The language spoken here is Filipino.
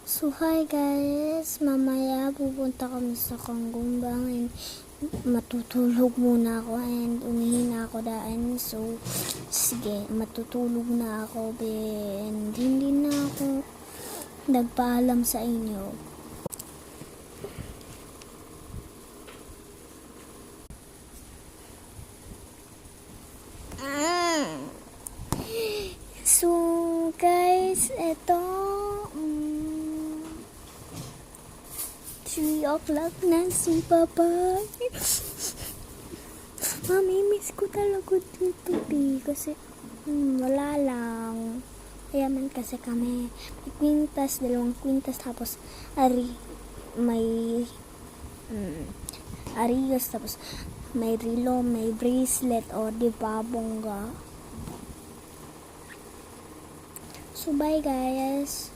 So hi guys, mamaya pupunta kami sa Kanggumbang and matutulog muna ako and umihi na ako daan. So sige, matutulog na ako and hindi na ako nagpaalam sa inyo. So guys, eto 3 o'clock na si Papa. Mamimiss ko talaga dito kasi wala lang. Kaya man kasi kami may kwintas, 2 kwintas, tapos may arios, tapos may relo, may bracelet, o diba bongga. So bye guys.